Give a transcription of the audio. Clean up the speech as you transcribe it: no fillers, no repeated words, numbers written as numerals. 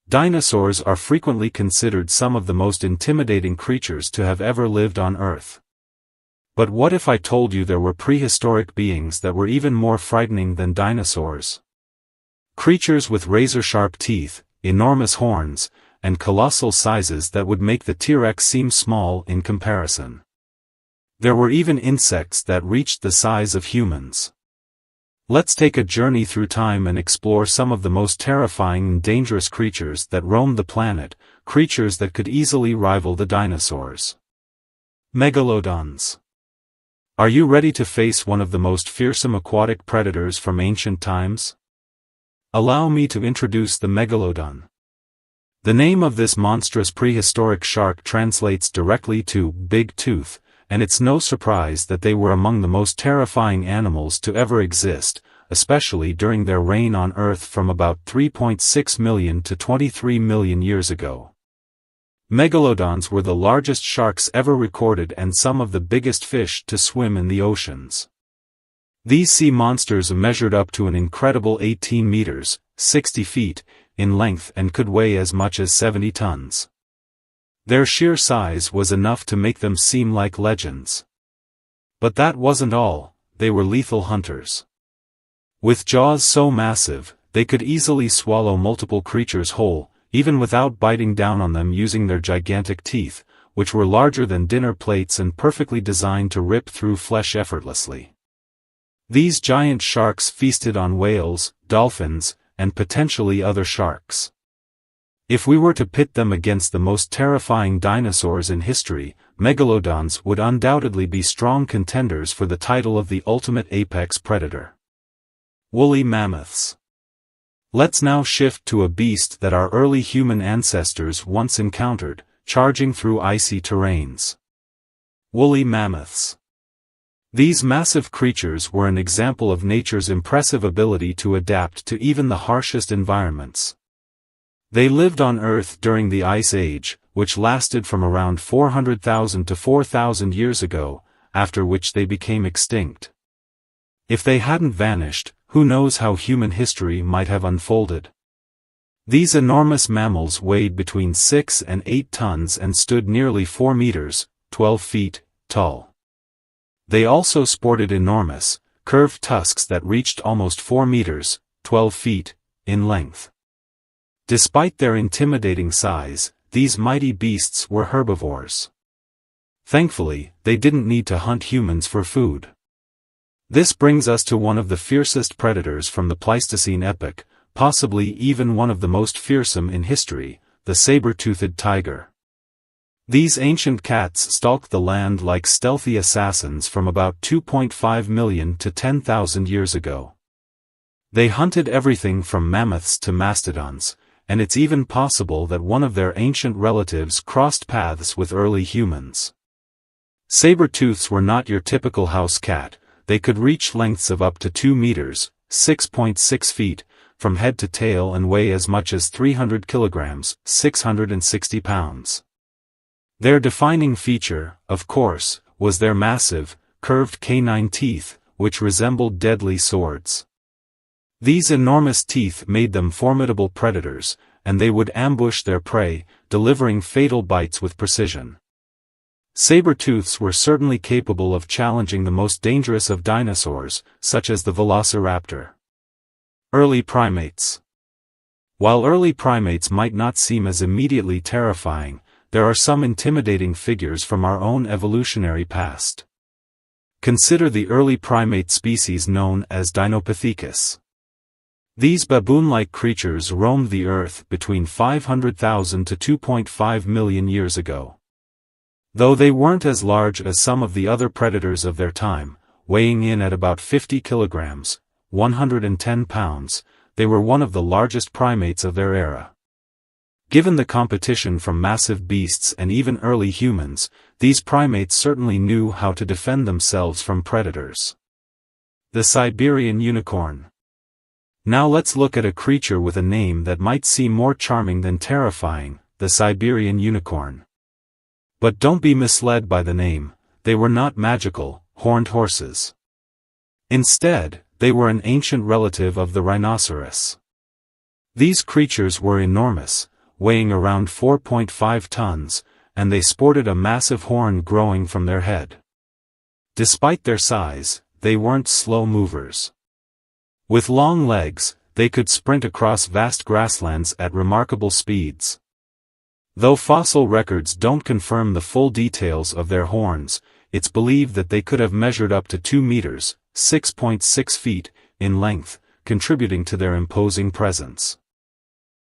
Dinosaurs are frequently considered some of the most intimidating creatures to have ever lived on Earth. But what if I told you there were prehistoric beings that were even more frightening than dinosaurs? Creatures with razor-sharp teeth, enormous horns, and colossal sizes that would make the T-Rex seem small in comparison. There were even insects that reached the size of humans. Let's take a journey through time and explore some of the most terrifying and dangerous creatures that roamed the planet, creatures that could easily rival the dinosaurs. Megalodons. Are you ready to face one of the most fearsome aquatic predators from ancient times? Allow me to introduce the Megalodon. The name of this monstrous prehistoric shark translates directly to big tooth, and it's no surprise that they were among the most terrifying animals to ever exist, especially during their reign on Earth from about 3.6 million to 23 million years ago. Megalodons were the largest sharks ever recorded and some of the biggest fish to swim in the oceans. These sea monsters measured up to an incredible 18 meters, 60 feet, in length and could weigh as much as 70 tons. Their sheer size was enough to make them seem like legends. But that wasn't all, they were lethal hunters. With jaws so massive, they could easily swallow multiple creatures whole, even without biting down on them using their gigantic teeth, which were larger than dinner plates and perfectly designed to rip through flesh effortlessly. These giant sharks feasted on whales, dolphins, and potentially other sharks. If we were to pit them against the most terrifying dinosaurs in history, megalodons would undoubtedly be strong contenders for the title of the ultimate apex predator. Woolly mammoths. Let's now shift to a beast that our early human ancestors once encountered, charging through icy terrains. Woolly mammoths. These massive creatures were an example of nature's impressive ability to adapt to even the harshest environments. They lived on Earth during the Ice Age, which lasted from around 400,000 to 4,000 years ago, after which they became extinct. If they hadn't vanished, who knows how human history might have unfolded. These enormous mammals weighed between 6 and 8 tons and stood nearly 4 meters, 12 feet, tall. They also sported enormous, curved tusks that reached almost 4 meters, 12 feet, in length. Despite their intimidating size, these mighty beasts were herbivores. Thankfully, they didn't need to hunt humans for food. This brings us to one of the fiercest predators from the Pleistocene epoch, possibly even one of the most fearsome in history, the saber-toothed tiger. These ancient cats stalked the land like stealthy assassins from about 2.5 million to 10,000 years ago. They hunted everything from mammoths to mastodons, and it's even possible that one of their ancient relatives crossed paths with early humans. Saber-tooths were not your typical house cat. They could reach lengths of up to 2 meters, 6.6 feet, from head to tail and weigh as much as 300 kilograms, 660 pounds. Their defining feature, of course, was their massive, curved canine teeth, which resembled deadly swords. These enormous teeth made them formidable predators, and they would ambush their prey, delivering fatal bites with precision. Saber-tooths were certainly capable of challenging the most dangerous of dinosaurs, such as the velociraptor. Early primates. While early primates might not seem as immediately terrifying, there are some intimidating figures from our own evolutionary past. Consider the early primate species known as Dinopithecus. These baboon-like creatures roamed the Earth between 500,000 to 2.5 million years ago. Though they weren't as large as some of the other predators of their time, weighing in at about 50 kilograms, 110 pounds, they were one of the largest primates of their era. Given the competition from massive beasts and even early humans, these primates certainly knew how to defend themselves from predators. The Siberian unicorn. Now let's look at a creature with a name that might seem more charming than terrifying, the Siberian unicorn. But don't be misled by the name, they were not magical, horned horses. Instead, they were an ancient relative of the rhinoceros. These creatures were enormous, weighing around 4.5 tons, and they sported a massive horn growing from their head. Despite their size, they weren't slow movers. With long legs, they could sprint across vast grasslands at remarkable speeds. Though fossil records don't confirm the full details of their horns, it's believed that they could have measured up to 2 meters, 6.6 feet, in length, contributing to their imposing presence.